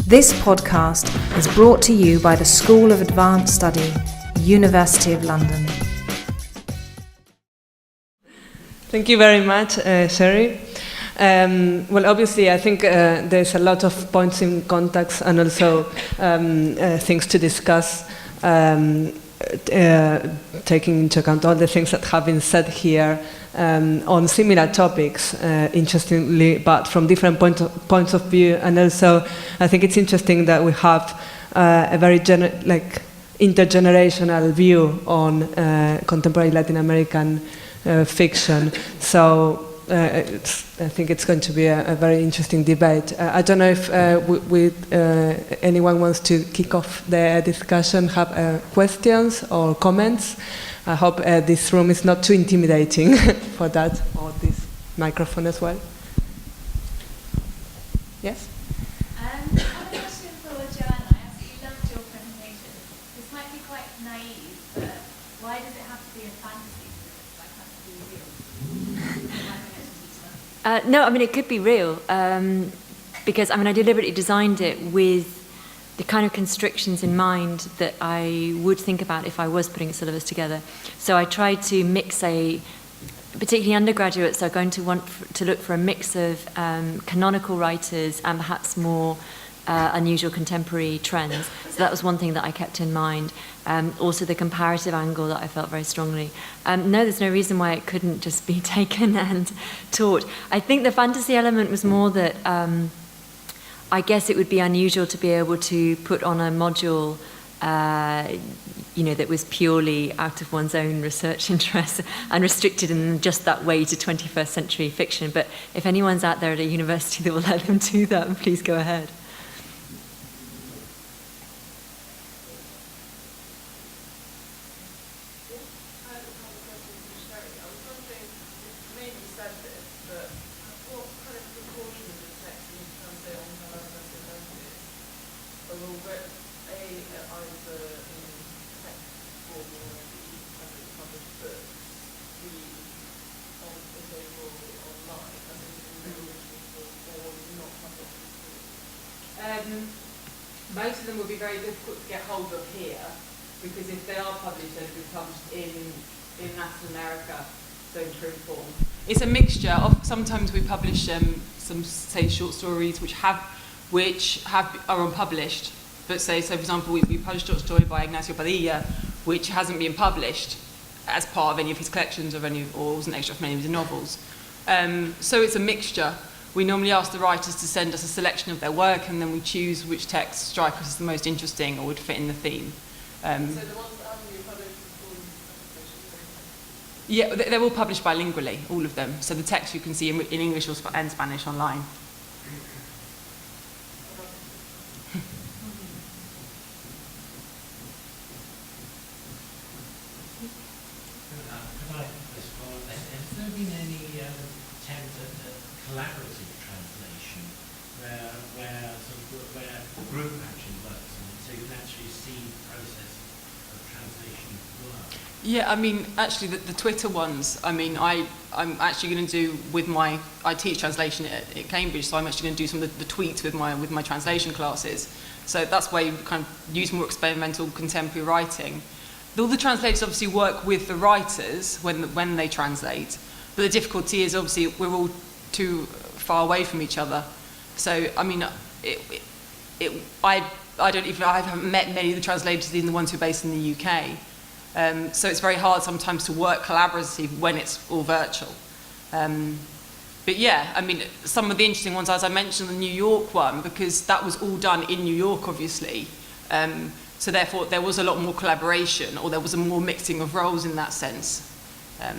This podcast is brought to you by the School of Advanced Study, University of London. Thank you very much, Sherry. Well, obviously, I think there's a lot of points in context and also things to discuss, taking into account all the things that have been said here on similar topics, interestingly, but from different points of view. And also, I think it's interesting that we have a very intergenerational view on contemporary Latin American fiction. So I think it's going to be a very interesting debate. I don't know if anyone wants to kick off the discussion, have questions or comments. I hope this room is not too intimidating for that, or this microphone as well. Yes? I have a question for Jordana. I absolutely loved your presentation. This might be quite naive, but why does it have to be a fantasy? Why can't it be real? No, I mean, it could be real, because, I mean, I deliberately designed it with the kind of constrictions in mind that I would think about if I was putting a syllabus together. So I tried to mix particularly undergraduates are going to want to look for a mix of canonical writers and perhaps more unusual contemporary trends. So that was one thing that I kept in mind. Also the comparative angle that I felt very strongly. No, there's no reason why it couldn't just be taken and taught. I think the fantasy element was more that I guess it would be unusual to be able to put on a module that was purely out of one's own research interests and restricted in just that way to 21st century fiction. But if anyone's out there at a university that will let them do that, please go ahead. Most of them will be very difficult to get hold of here, because if they are published, they'll be published in Latin America, so in print form. It's a mixture of, sometimes we publish some, say, short stories which are unpublished, but so for example, we published a short story by Ignacio Padilla, which hasn't been published as part of any of his collections or wasn't extra from any of his novels. So it's a mixture. We normally ask the writers to send us a selection of their work, and then we choose which texts strike us as the most interesting or would fit in the theme. So the ones that haven't been published before? Yeah, they're all published bilingually, all of them. So the text you can see in English and Spanish online. Has there been any attempt at collaborative translation where the group actually works on it, so you can actually see the process of translation work? Yeah, I mean, actually the Twitter ones, I mean, I'm actually going to do I teach translation at Cambridge, so I'm actually going to do some of the tweets with my translation classes. So that's where you kind of use more experimental contemporary writing. All the translators obviously work with the writers when they translate, but the difficulty is obviously we're all too far away from each other. So I mean, I haven't met many of the translators, even the ones who are based in the UK. So it's very hard sometimes to work collaboratively when it's all virtual. But yeah, I mean, some of the interesting ones, as I mentioned, the New York one, because that was all done in New York, obviously. So therefore, there was a lot more collaboration, or there was a more mixing of roles in that sense. I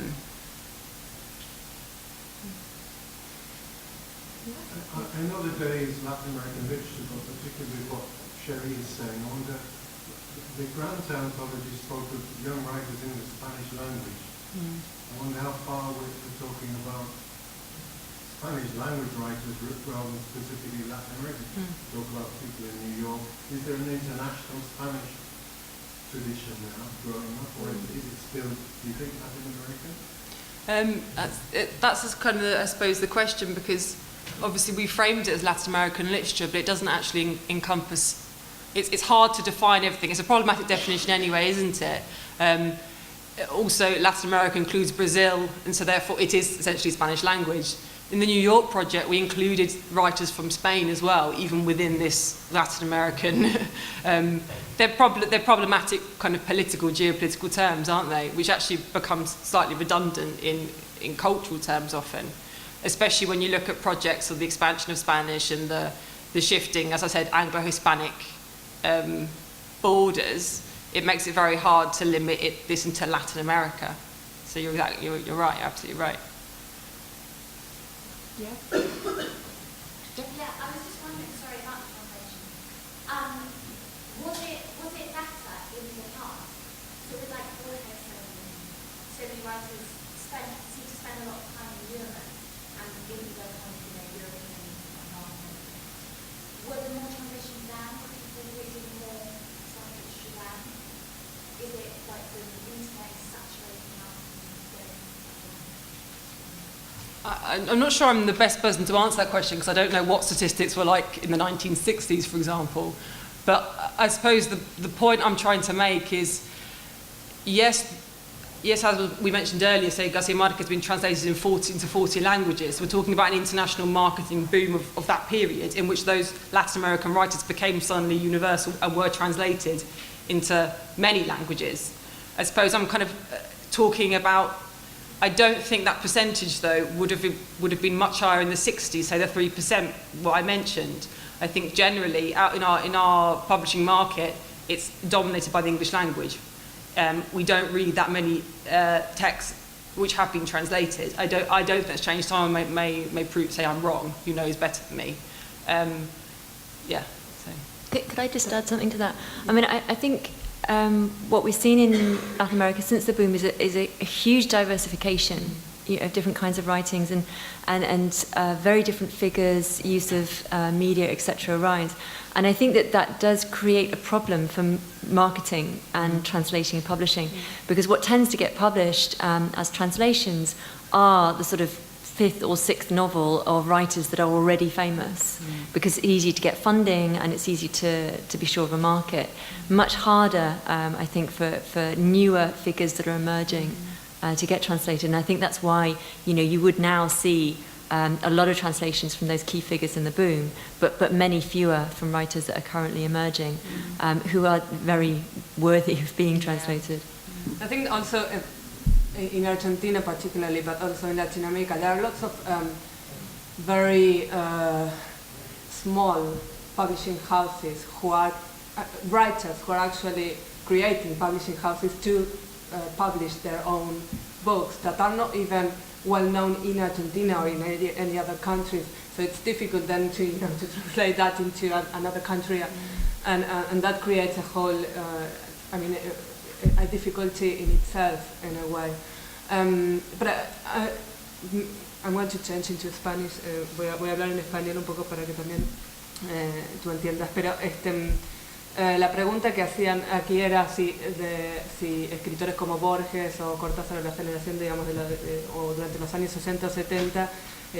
know that there is Latin American literature, but particularly what Sherry is saying. I wonder, the Grant anthology spoke of young writers in the Spanish language. I wonder how far we're talking about Spanish language writers rather than specifically Latin American. Talk about people in New York. Is there an international Spanish tradition now growing up, or is it still, do you think, Latin American? That's kind of, I suppose, the question, because obviously we framed it as Latin American literature, but it doesn't actually encompass, it's hard to define everything. It's a problematic definition anyway, isn't it? Also, Latin America includes Brazil, and so therefore it is essentially Spanish language. In the New York project, we included writers from Spain as well, even within this Latin American. They're problematic kind of political, geopolitical terms, aren't they? Which actually becomes slightly redundant in cultural terms often, especially when you look at projects of the expansion of Spanish and the shifting, as I said, Anglo-Hispanic borders. It makes it very hard to limit this into Latin America. So you're right, you're absolutely right. Yeah, I was just wondering, sorry, about the translation. Was it better in the past? So with like Borges, so many writers seem to spend a lot of time in Europe, and even though European environment, were there more translations then? Was it more subject then? Is it like the internet is saturating up? I'm not sure I'm the best person to answer that question because I don't know what statistics were like in the 1960s, for example. But I suppose the point I'm trying to make is, yes, as we mentioned earlier, say Garcia Marquez has been translated into 40 languages. We're talking about an international marketing boom of that period in which those Latin American writers became suddenly universal and were translated into many languages. I suppose I'm kind of talking about, I don't think that percentage, though, would have been much higher in the 60s, say the 3%, what I mentioned. I think generally, out in our publishing market, it's dominated by the English language. We don't read that many texts which have been translated. I don't think that's changed. Someone may say I'm wrong. Who knows better than me? Yeah. So. Could I just add something to that? I mean, I think what we've seen in Latin America since the boom is a huge diversification of different kinds of writings and very different figures, use of media, etc. arise. And I think that does create a problem for marketing and translating and publishing, because what tends to get published as translations are the sort of fifth or sixth novel of writers that are already famous, because it's easy to get funding and it's easy to be sure of a market. Much harder, I think, for newer figures that are emerging to get translated. And I think that's why, you would now see a lot of translations from those key figures in the boom, but many fewer from writers that are currently emerging, who are very worthy of being translated. I think also in Argentina particularly, but also in Latin America, there are lots of very small publishing houses who are writers who are actually creating publishing houses to publish their own books that are not even well known in Argentina or in any other countries. So it's difficult then to translate that into another country, and that creates a whole, a difficulty in itself in a way. But I'm going to change into Spanish. Voy a hablar en español un poco para que también tú entiendas. Pero la pregunta que hacían aquí era si escritores como Borges o Cortázar de la generación, digamos, o durante los años 60 o 70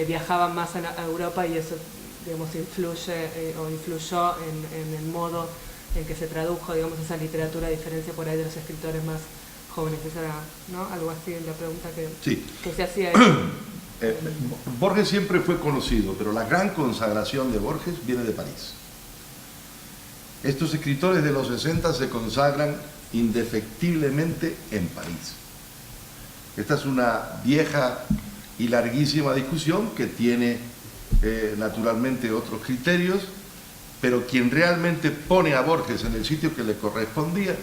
viajaban más a Europa y eso, digamos, influyó en el modo en que se tradujo, digamos, esa literatura, a diferencia por ahí de los escritores más jóvenes. Esa era, ¿no? Algo así la pregunta que se hacía. Borges siempre fue conocido, pero la gran consagración de Borges viene de París. Estos escritores de los 60 se consagran indefectiblemente en París. Esta es una vieja y larguísima discusión que tiene naturalmente otros criterios, pero quien realmente pone a Borges en el sitio que le correspondía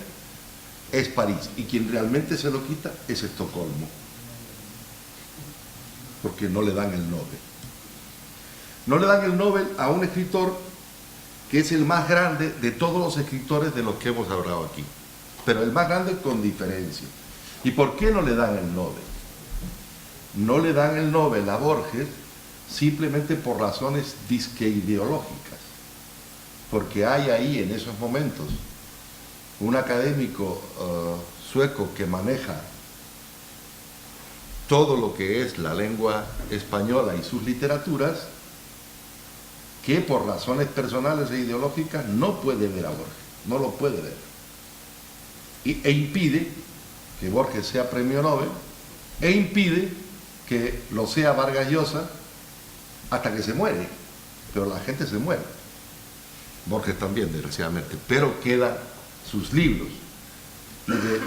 es París, y quien realmente se lo quita es Estocolmo, porque no le dan el Nobel. No le dan el Nobel a un escritor que es el más grande de todos los escritores de los que hemos hablado aquí, pero el más grande con diferencia. ¿Y por qué no le dan el Nobel? No le dan el Nobel a Borges simplemente por razones disque ideológicas, porque hay ahí en esos momentos un académico sueco que maneja todo lo que es la lengua española y sus literaturas, que por razones personales e ideológicas no puede ver a Borges, no lo puede ver. E impide que Borges sea premio Nobel, e impide que lo sea Vargas Llosa hasta que se muere. Pero la gente se muere. Borges también, desgraciadamente. Pero quedan sus libros.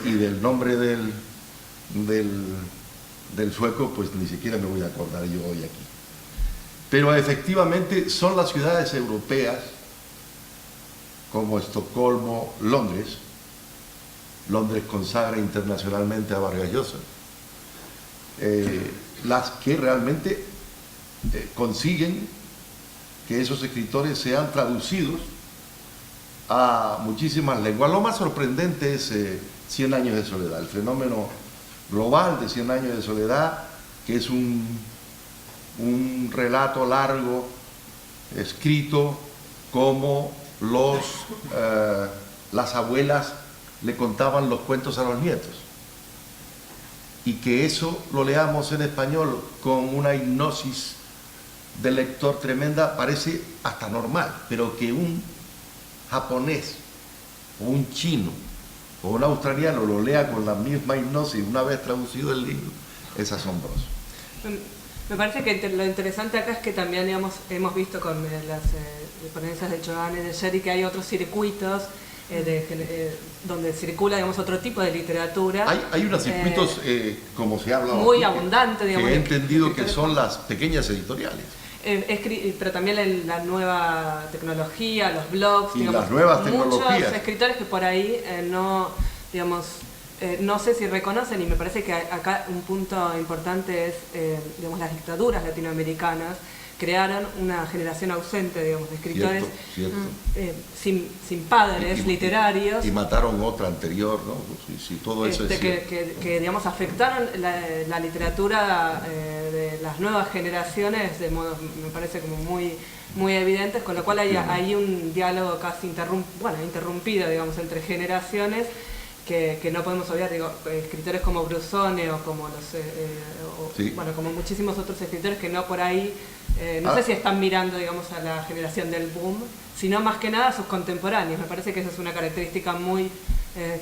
Y del nombre del sueco, pues ni siquiera me voy a acordar yo hoy aquí. Pero efectivamente son las ciudades europeas, como Estocolmo, Londres. Londres consagra internacionalmente a Vargas Llosa, las que realmente consiguen que esos escritores sean traducidos a muchísimas lenguas. Lo más sorprendente es 100 años de soledad, el fenómeno global de 100 años de soledad, que es un relato largo, escrito como las abuelas le contaban los cuentos a los nietos. Y que eso lo leamos en español con una hipnosis del lector tremenda, parece hasta normal, pero que un japonés o un chino o un australiano lo lea con la misma hipnosis una vez traducido el libro, es asombroso. Me parece que lo interesante acá es que también hemos visto con las ponencias de Jordana y de Sherry que hay otros circuitos donde circula, digamos, otro tipo de literatura. Hay unos circuitos, como se habla muy aquí, abundante, digamos, que he entendido que son las pequeñas editoriales. Pero también la nueva tecnología, los blogs, y digamos, las nuevas tecnologías. Muchos escritores que por ahí no sé si reconocen, y me parece que acá un punto importante es, digamos, las dictaduras latinoamericanas crearon una generación ausente, digamos, de escritores sin padres literarios. Y mataron otra anterior, ¿no? Sí, todo eso es que digamos, afectaron la literatura de las nuevas generaciones de modos, me parece, como muy evidentes, con lo cual hay un diálogo casi interrumpido, digamos, entre generaciones, que no podemos obviar. Digo, escritores como Brusone o como como muchísimos otros escritores que no por ahí, no sé si están mirando, digamos, a la generación del boom, sino más que nada a sus contemporáneos. Me parece que esa es una característica muy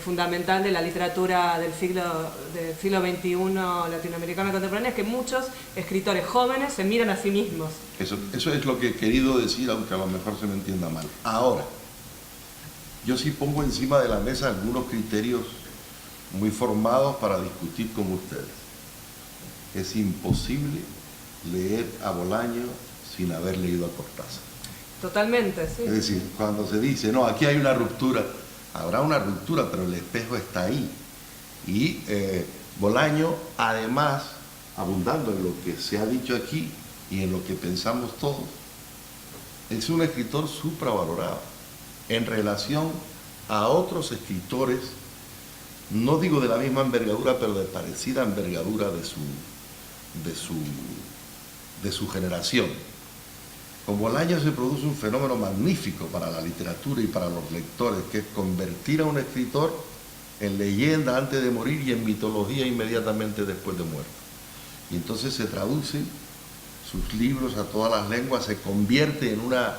fundamental de la literatura del siglo XXI latinoamericana contemporánea, es que muchos escritores jóvenes se miran a sí mismos. Eso es lo que he querido decir, aunque a lo mejor se me entienda mal. Ahora, yo sí pongo encima de la mesa algunos criterios muy formados para discutir con ustedes. Es imposible leer a Bolaño sin haber leído a Cortázar. Totalmente, sí. Es decir, cuando se dice, no, aquí hay una ruptura, habrá una ruptura, pero el espejo está ahí. Y Bolaño, además, abundando en lo que se ha dicho aquí y en lo que pensamos todos, es un escritor supravalorado en relación a otros escritores, no digo de la misma envergadura, pero de parecida envergadura de su generación. Con Bolaño se produce un fenómeno magnífico para la literatura y para los lectores, que es convertir a un escritor en leyenda antes de morir y en mitología inmediatamente después de muerto. Y entonces se traducen sus libros a todas las lenguas, se convierte en una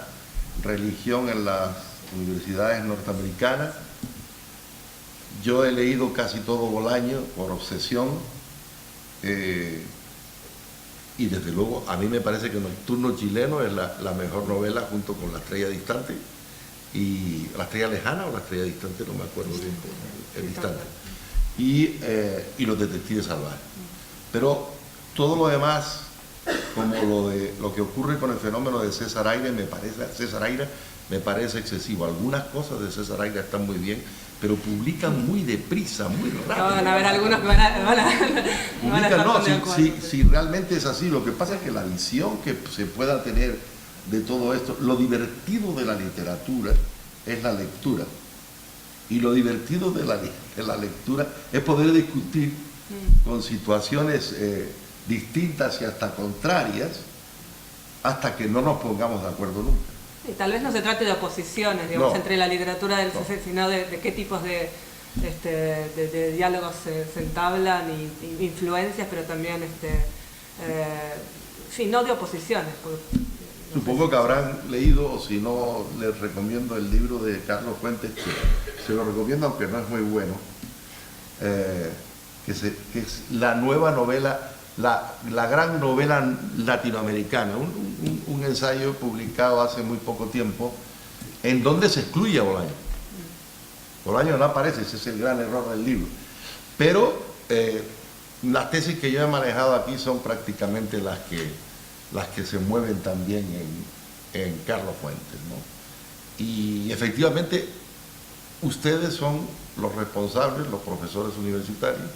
religión en las universidades norteamericanas. Yo he leído casi todo Bolaño por obsesión, y desde luego a mí me parece que Nocturno Chileno es la mejor novela, junto con La Estrella Distante, y La Estrella Lejana o La Estrella Distante, no me acuerdo bien, el Distante, y Los Detectives Salvajes. Pero todo lo demás, como lo que ocurre con el fenómeno de César Aire, me parece excesivo. Algunas cosas de César Aire están muy bien, pero publican muy deprisa, muy rápido. Van a haber algunos que van a estar no, de acuerdo. si realmente es así. Lo que pasa es que la visión que se pueda tener de todo esto, lo divertido de la literatura es la lectura. Y lo divertido de la lectura es poder discutir con situaciones distintas y hasta contrarias, hasta que no nos pongamos de acuerdo nunca. Y tal vez no se trate de oposiciones, digamos, entre la literatura del CC, sino de qué tipos de diálogos se entablan y influencias, pero también no de oposiciones, porque Supongo que habrán leído, o si no, les recomiendo el libro de Carlos Fuentes, que se lo recomiendo aunque no es muy bueno, que es la nueva novela, la gran novela latinoamericana, un ensayo publicado hace muy poco tiempo, en donde se excluye a Bolaño. Bolaño no aparece, ese es el gran error del libro. Pero las tesis que yo he manejado aquí son prácticamente las que se mueven también en Carlos Fuentes, ¿no? Y efectivamente, ustedes son los responsables, los profesores universitarios,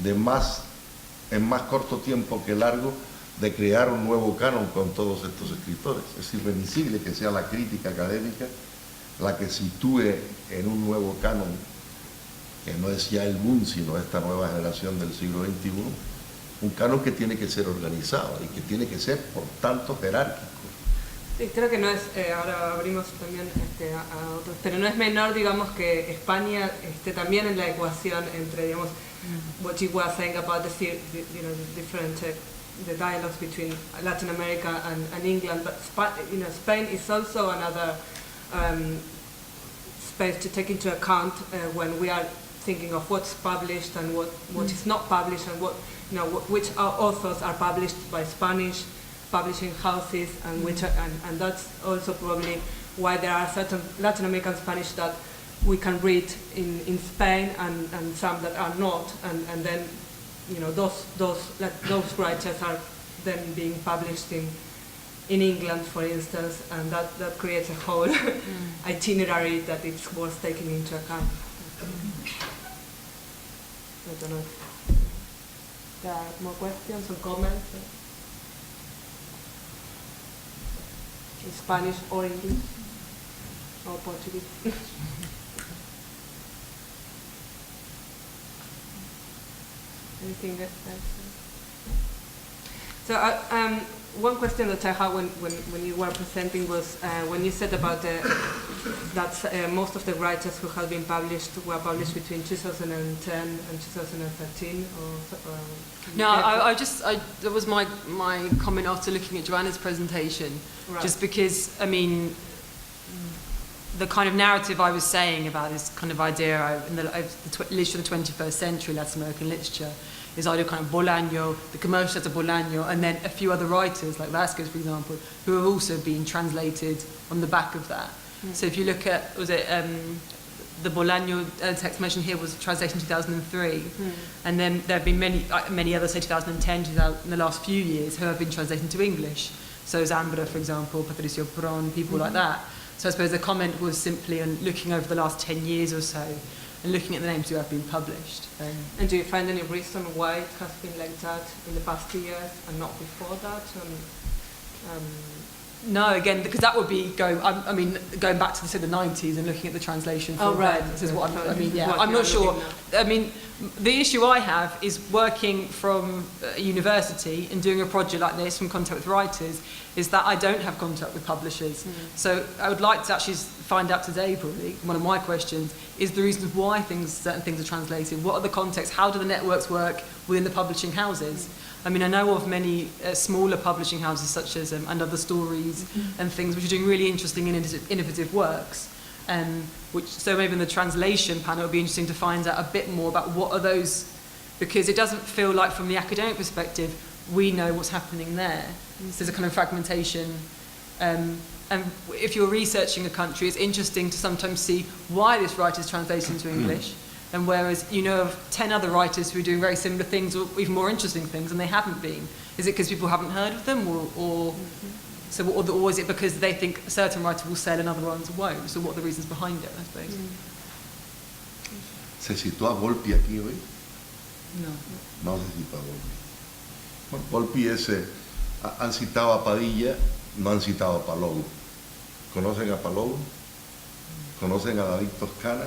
en más corto tiempo que largo, de crear un nuevo canon con todos estos escritores. Es irremisible que sea la crítica académica la que sitúe en un nuevo canon, que no es ya el boom, sino esta nueva generación del siglo XXI, un canon que tiene que ser organizado y que tiene que ser, por tanto, jerárquico. Sí, creo que no es, ahora abrimos también a otros, pero no es menor, digamos, que España esté también en la ecuación entre, digamos, what you were saying about the different the dialogues between Latin America and England, but Spain is also another space to take into account when we are thinking of what's published and what is not published, and which authors are published by Spanish publishing houses, and and that's also probably why there are certain Latin American Spanish that we can read in Spain and some that are not, and then those writers are then being published in England, for instance, and that creates a whole itinerary that it's worth taking into account. I don't know if there are more questions or comments in Spanish or English or Portuguese. Anything else? So one question that I had when you were presenting was when you said about that most of the writers who have been published were published between 2010 and 2013. No, that was my comment after looking at Jordana's presentation, right. Just because, I mean, the kind of narrative I was saying about this kind of idea in the literature of the 21st century, Latin American literature, is either kind of Bolaño, the commercial of Bolaño, and then a few other writers, like Vasquez, for example, who have also been translated on the back of that. So if you look at, the Bolaño text mentioned here was translated in 2003, and then there have been many others, say 2010, in the last few years, who have been translated into English. So Zambra, for example, Patricio Pron, people like that. So I suppose the comment was simply on looking over the last 10 years or so, and looking at the names who have been published. And do you find any reason why it has been like that in the past years and not before that? No, again, because that would be going back to the 90s and looking at the translation. Oh, right. This is what I'm not sure. I mean, the issue I have is working from a university and doing a project like this from contact with writers, is that I don't have contact with publishers. So I would like to actually find out today, probably, one of my questions is the reasons why certain things are translated. What are the contexts? How do the networks work within the publishing houses? I mean, I know of many smaller publishing houses such as Another Stories and things which are doing really interesting and innovative works. So maybe in the translation panel it would be interesting to find out a bit more about what are those, because it doesn't feel like from the academic perspective we know what's happening there. So there's a kind of fragmentation. And if you're researching a country, it's interesting to sometimes see why this writer is translated into English. And whereas you know of 10 other writers who are doing very similar things or even more interesting things and they haven't been. Is it because people haven't heard of them or is it because they think a certain writer will sell and other ones won't? So what are the reasons behind it, I suppose? ¿Se citó a Volpi aquí hoy? No. No se citó a Volpi. Bueno, Volpi han citado a Padilla, no han citado a Palou. ¿Conocen a Palou? ¿Conocen a David Toscana?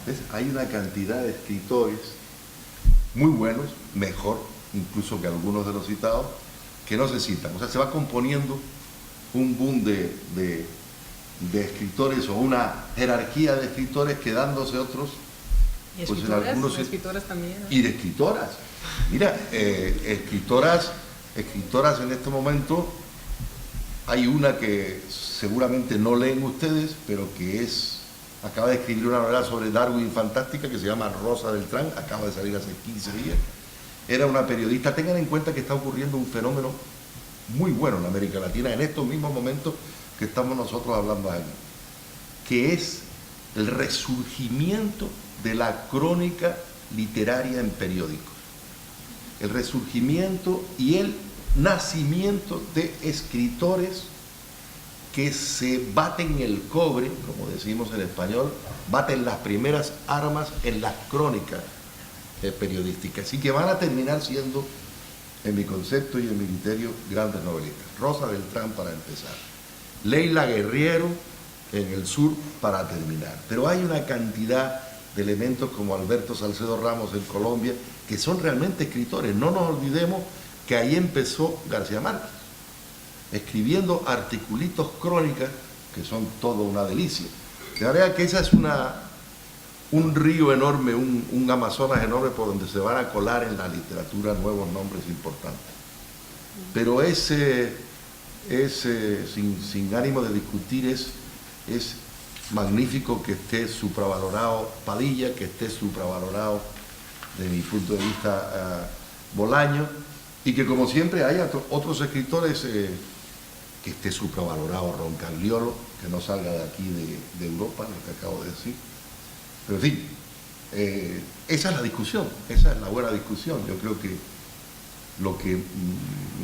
¿Ves? Hay una cantidad de escritores muy buenos, mejor incluso que algunos de los citados, que no se citan. O sea, se va componiendo un boom de escritores o una jerarquía de escritores quedándose otros. Y pues escritoras, en algunos, escritoras también, ¿no? Y de escritoras. Mira, escritoras en este momento, Hay una que seguramente no leen ustedes, pero que acaba de escribir una novela sobre Darwin fantástica que se llama Rosa Beltrán, acaba de salir hace 15 días. Era una periodista. Tengan en cuenta que está ocurriendo un fenómeno muy bueno en América Latina en estos mismos momentos que estamos nosotros hablando aquí, que es el resurgimiento de la crónica literaria en periódicos, el resurgimiento y el nacimiento de escritores que se baten el cobre, como decimos en español, baten las primeras armas en las crónicas periodísticas, y que van a terminar siendo, en mi concepto y en mi criterio, grandes novelistas. Rosa Beltrán para empezar, Leila Guerriero en el sur para terminar. Pero hay una cantidad de elementos como Alberto Salcedo Ramos en Colombia que son realmente escritores. No nos olvidemos que ahí empezó García Márquez, escribiendo articulitos crónicas que son todo una delicia. De manera que esa es un río enorme, un Amazonas enorme por donde se van a colar en la literatura nuevos nombres importantes. Pero sin ánimo de discutir, es magnífico que esté supravalorado Padilla, que esté supravalorado, de mi punto de vista, Bolaño, y que como siempre haya otros escritores, que esté supravalorado Roncagliolo, que no salga de aquí de Europa, lo que acabo de decir. Pero en fin, esa es la discusión, esa es la buena discusión. Yo creo que lo que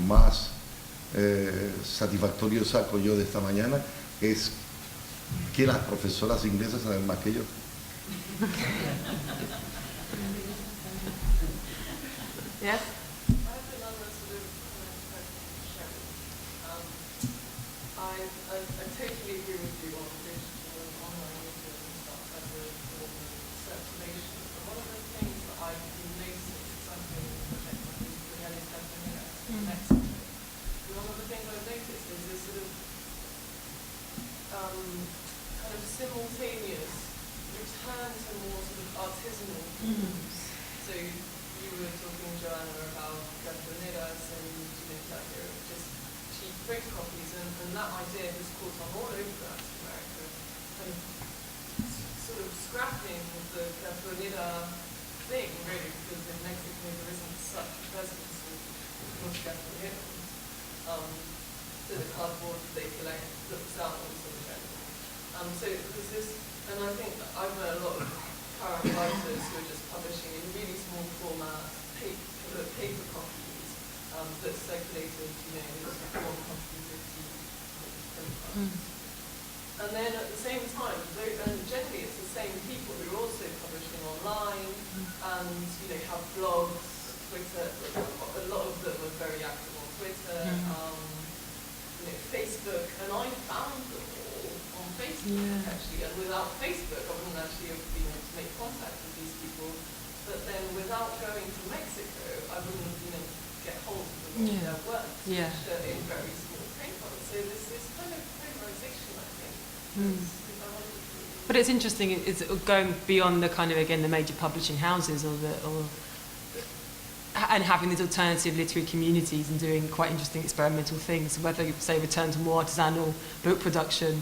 más satisfactorio saco yo de esta mañana es que las profesoras inglesas saben más que yo. Yes? I totally agree with you on digital and online media and stuff as a form of circulation. But one of the things that I've been noticing is something that Blejmar's happening in Mexico. And one of the things I've noticed is this sort of kind of simultaneous return to more sort of artisanal forms. So you were talking, Jordana, about cartoneras and that you're just cheap photocopies, and that idea has caught on all over Latin America, kind of sort of scrapping the cartonera thing, really, because in Mexico there isn't such a presence of cartoneras. So the cardboard they collect themselves in general. So there's this, and I think I've met a lot of current writers who are just publishing in really small format paper copies that circulated, in one copy 50. And then at the same time, and generally it's the same people who are also publishing online and have blogs, Twitter. A lot of them are very active on Twitter, Facebook, and I found them all on Facebook actually. And without Facebook, I wouldn't actually have been able to make contact with these people. But then without going to Mexico, I wouldn't have been able to get hold of them on their work, in very small paper. So this kind of polarization, I think. But it's interesting, it's going beyond the kind of, again, the major publishing houses and having these alternative literary communities and doing quite interesting experimental things, whether you say return to more artisanal book production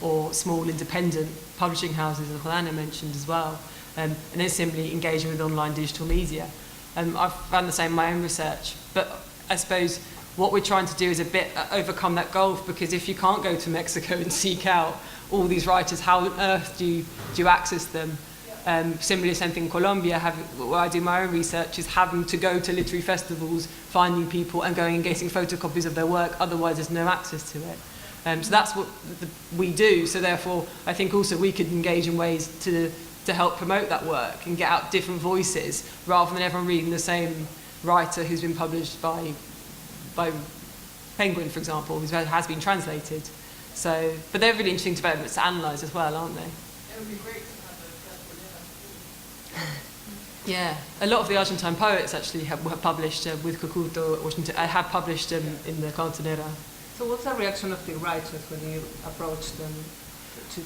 or small independent publishing houses, as Jordana mentioned as well, and then simply engaging with online digital media. I've found the same in my own research, but I suppose what we're trying to do is a bit overcome that gulf, because if you can't go to Mexico and seek out all these writers, how on earth do you access them? Similarly, same thing in Colombia, where I do my own research, is having to go to literary festivals, finding people and going and getting photocopies of their work, otherwise there's no access to it. So that's what we do, so therefore I think also we could engage in ways to help promote that work and get out different voices, rather than everyone reading the same writer who's been published by Penguin, for example, who has been translated. So, but they're really interesting developments to analyse as well, aren't they? It would be great to have a cartoneira. Yeah, a lot of the Argentine poets actually have published with Cucuto, have published in the Cartonera. So what's the reaction of the writers when you approach them to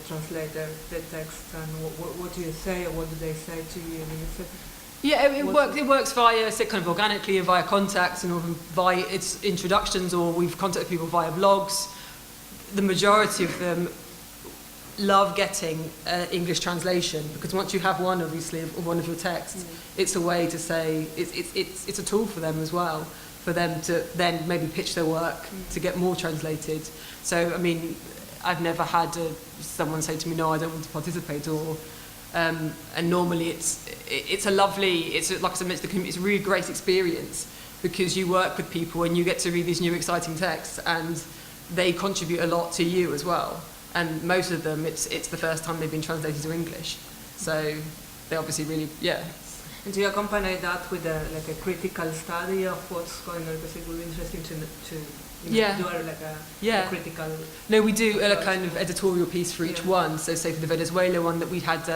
translate their text, and what do you say, or what do they say to you? I mean, Yeah, it works via kind of organically and via contacts and via its introductions, or we've contacted people via blogs. The majority of them love getting English translation, because once you have one, obviously, of one of your texts, it's a way to say, it's a tool for them as well, for them to then maybe pitch their work to get more translated. So, I mean, I've never had someone say to me, no, I don't want to participate, or and normally it's a lovely, like I said, it's a really great experience, because you work with people and you get to read these new exciting texts, and they contribute a lot to you as well. And most of them, it's the first time they've been translated to English, so they obviously really, yeah. And do you accompany that with like a critical study of what's going on? Because it would be interesting to do a critical... No, we do a kind of editorial piece for each one. So say for the Venezuela one that we had,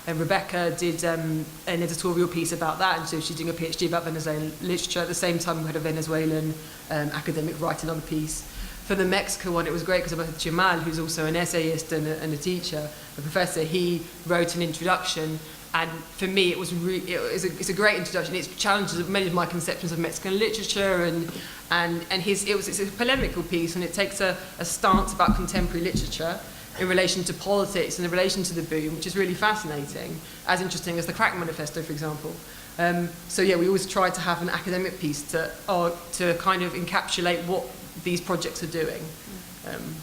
Rebecca did an editorial piece about that, and so she's doing a PhD about Venezuelan literature. At the same time, we had a Venezuelan academic writing on the piece. For the Mexico one, it was great because I met Jamal, who's also an essayist and a teacher, a professor. He wrote an introduction, and for me, it's a great introduction. It challenges many of my conceptions of Mexican literature, it's a polemical piece, and it takes a stance about contemporary literature in relation to politics and in relation to the boom, which is really fascinating, as interesting as the Crack Manifesto, for example. So yeah, we always try to have an academic piece to kind of encapsulate what these projects are doing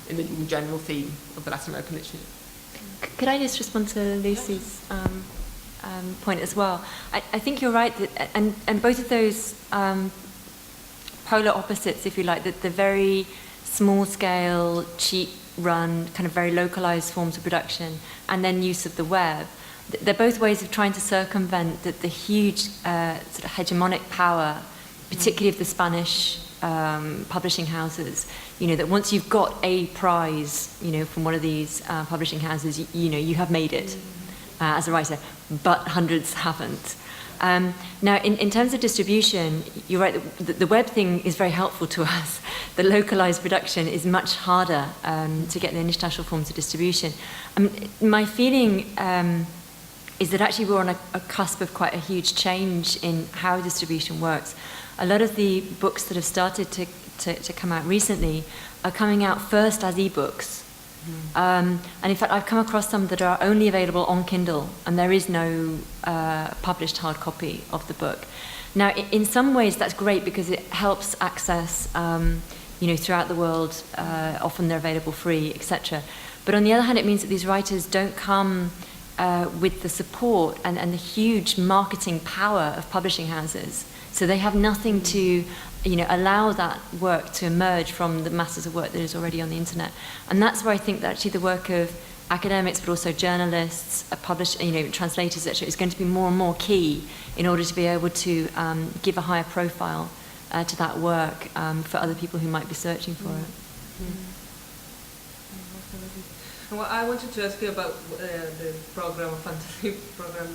in the general theme of the Latin American literature. Could I just respond to Lucy's point as well? I think you're right, that, and both of those polar opposites, if you like, that the very small-scale, cheap-run, kind of very localized forms of production, and then use of the web, they're both ways of trying to circumvent the huge sort of hegemonic power, particularly of the Spanish publishing houses. You know, that once you've got a prize, you know, from one of these publishing houses, you have made it as a writer, but hundreds haven't. Now, in terms of distribution, you're right, the web thing is very helpful to us. The localized production is much harder to get the international forms of distribution. My feeling is that actually we're on a cusp of quite a huge change in how distribution works. A lot of the books that have started to come out recently are coming out first as ebooks. And in fact, I've come across some that are only available on Kindle, and there is no published hard copy of the book. Now, in some ways, that's great because it helps access, throughout the world. Often they're available free, etc. But on the other hand, it means that these writers don't come with the support and the huge marketing power of publishing houses. So they have nothing to, allow that work to emerge from the masses of work that is already on the internet. And that's where I think that actually the work of academics, but also journalists, translators, etc., is going to be more and more key in order to be able to give a higher profile to that work for other people who might be searching for it. Well, I wanted to ask you about the program, fantasy program.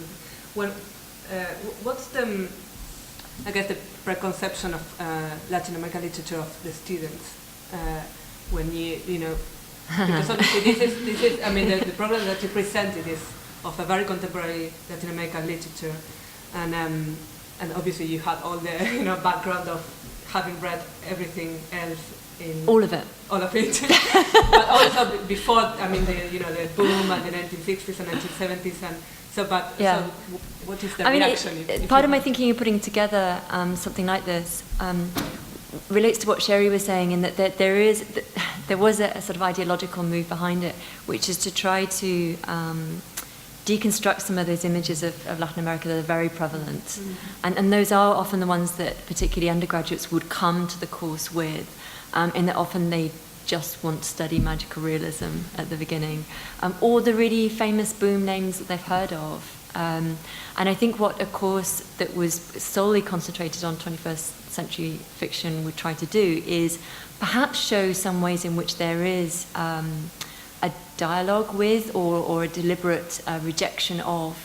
What's the the preconception of Latin American literature of the students when because obviously this is the program that you presented is of a very contemporary Latin American literature, and obviously you had all the background of having read everything else in all of it, but also before the boom and the 1960s and 1970s and. So what is the reaction? Part of my thinking of putting together something like this relates to what Sherry was saying, in that there was a sort of ideological move behind it, which is to try to deconstruct some of those images of Latin America that are very prevalent. And those are often the ones that particularly undergraduates would come to the course with, in that often they just want to study magical realism at the beginning, or the really famous boom names that they've heard of. And I think what a course that was solely concentrated on 21st century fiction would try to do is perhaps show some ways in which there is a dialogue with or a deliberate rejection of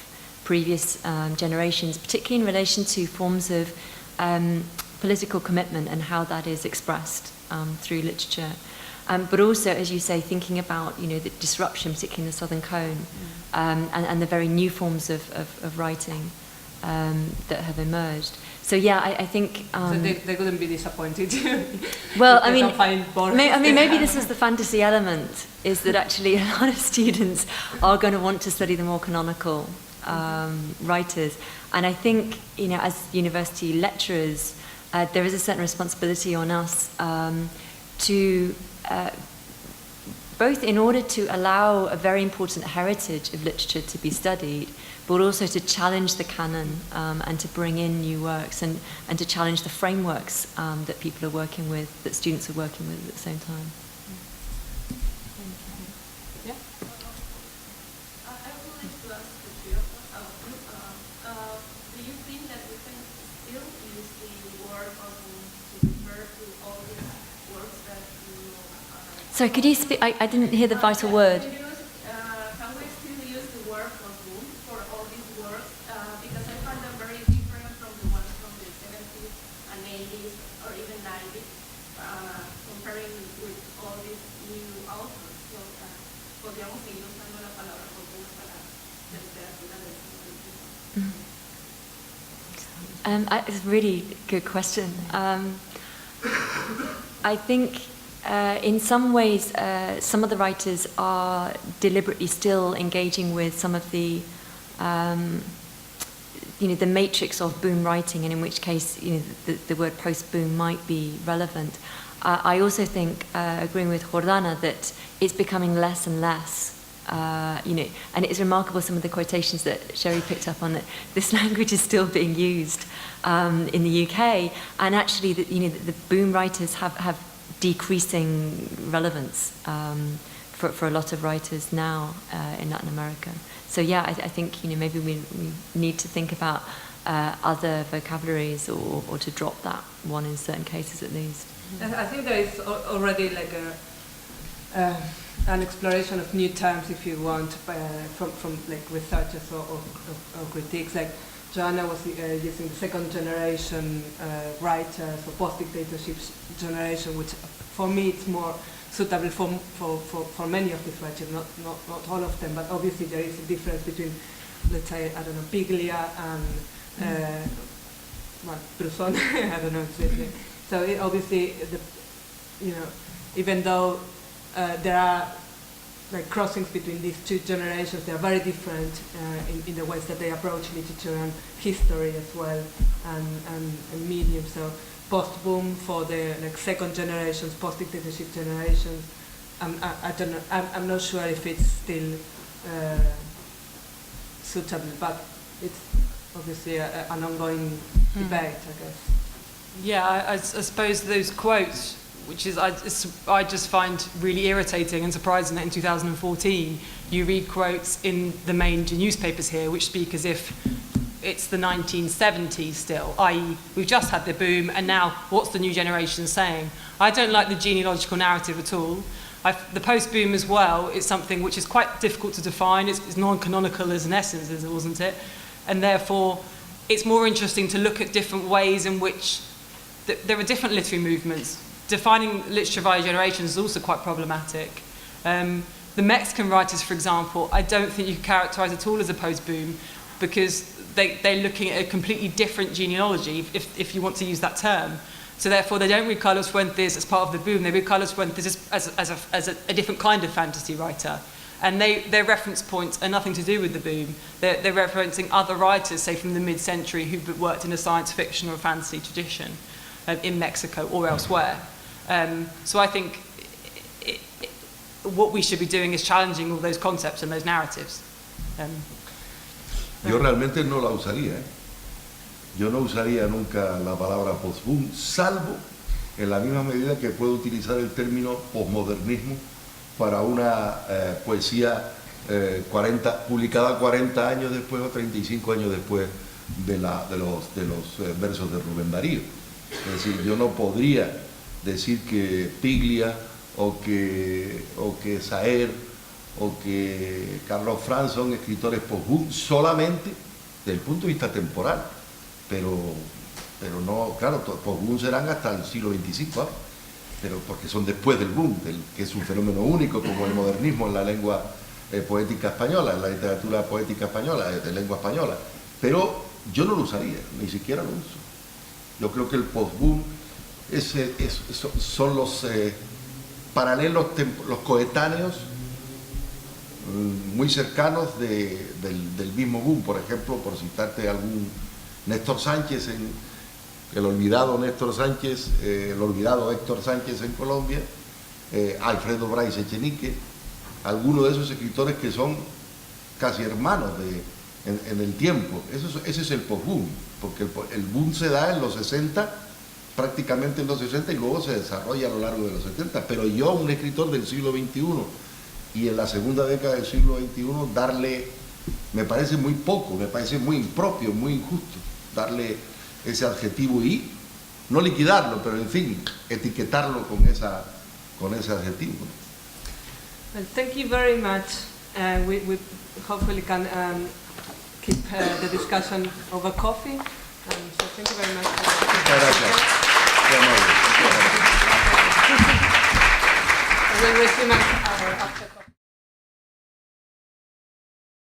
previous generations, particularly in relation to forms of political commitment and how that is expressed through literature. But also, as you say, thinking about the disruption, particularly in the Southern Cone, and the very new forms of writing. that have emerged. So yeah, I think So they couldn't be disappointed. well, I mean, maybe this is the fantasy element, is that actually a lot of students are going to want to study the more canonical writers, and I think, you know, as university lecturers, there is a certain responsibility on us to both in order to allow a very important heritage of literature to be studied, but also to challenge the canon and to bring in new works and to challenge the frameworks that people are working with, that students are working with at the same time. Yeah. I would like to ask the three of us, do you think that we can still use the word to refer to all these works that you So could you speak? I didn't hear the vital word. Can we still use the word Osboom for all these works? Because I find them very different from the ones from the 70s and 80s or even 90s, comparing with all these new authors. So, podríamos seguir usando la palabra Osboom para la literatura del siglo XXI. It's a really good question. I think in some ways, some of the writers are deliberately still engaging with some of the, you know, the matrix of boom writing, and in which case, you know, the word post-boom might be relevant. I also think, agreeing with Jordana, that it's becoming less and less. You know, and it is remarkable some of the quotations that Sherry picked up on, that this language is still being used in the UK, and actually, you know, the boom writers have decreasing relevance for a lot of writers now in Latin America. So yeah, I think, you know, maybe we need to think about other vocabularies, or to drop that one in certain cases at least. I think there is already like an exploration of new terms, if you want, from like researchers or critiques. Like Jordana was using the second generation writers, or post-dictatorship generation, which for me it's more suitable for many of these writers, not all of them, but obviously there is a difference between, let's say, I don't know, Piglia and Brusone, I don't know exactly. So obviously, you know, even though there are like crossings between these two generations, they are very different in the ways that they approach literature and history as well, and medium. So post-boom for the like second generations, post-dictatorship generations, I don't know. I'm not sure if it's still suitable, but it's obviously an ongoing debate, I guess. Yeah, I suppose those quotes, which is I just find really irritating and surprising that in 2014 you read quotes in the major newspapers here which speak as if it's the 1970s still, i.e. we've just had the boom and now what's the new generation saying? I don't like the genealogical narrative at all. The post-boom as well is something which is quite difficult to define. It's non-canonical as an essence, wasn't it? And therefore it's more interesting to look at different ways in which there are different literary movements. Defining literature via generations is also quite problematic. The Mexican writers, for example, I don't think you can characterize at all as a post-boom, because they're looking at a completely different genealogy, if you want to use that term. So therefore, they don't read Carlos Fuentes as part of the boom. They read Carlos Fuentes as a different kind of fantasy writer. And their reference points are nothing to do with the boom. They're referencing other writers, say from the mid-century, who've worked in a science fiction or fantasy tradition in Mexico or elsewhere. So I think what we should be doing is challenging all those concepts and those narratives. Yo realmente no la usaría. Yo no usaría nunca la palabra post-boom, salvo en la misma medida que puedo utilizar el término posmodernismo para una poesía publicada 40 años después o 35 años después de los versos de Rubén Darío. Es decir, yo no podría decir que Piglia o que Saer o que Carlos Franz son escritores post-boom solamente desde el punto de vista temporal, pero no, claro, post-boom serán hasta el siglo XXV, pero porque son después del boom, que es un fenómeno único como el modernismo en la lengua poética española, en la literatura poética española, de lengua española, pero yo no lo usaría, ni siquiera lo uso. Yo creo que el post-boom son los paralelos, los coetáneos muy cercanos del mismo boom. Por ejemplo, por citarte algún, Néstor Sánchez, el olvidado Néstor Sánchez, el olvidado Héctor Sánchez en Colombia, Alfredo Bryce Echenique, algunos de esos escritores que son casi hermanos en el tiempo. Ese es el post-boom, porque el boom se da en los 60, prácticamente en los 60, y luego se desarrolla a lo largo de los 70. Pero yo, un escritor del siglo XXI, y en la segunda década del siglo XXI, darle, me parece muy poco, me parece muy impropio, muy injusto, darle ese adjetivo y no liquidarlo, pero en fin, etiquetarlo con ese adjetivo. Well, thank you very much. We hopefully can keep the discussion over coffee. So thank you very much. Muchas gracias. Qué amable. We'll resume our after.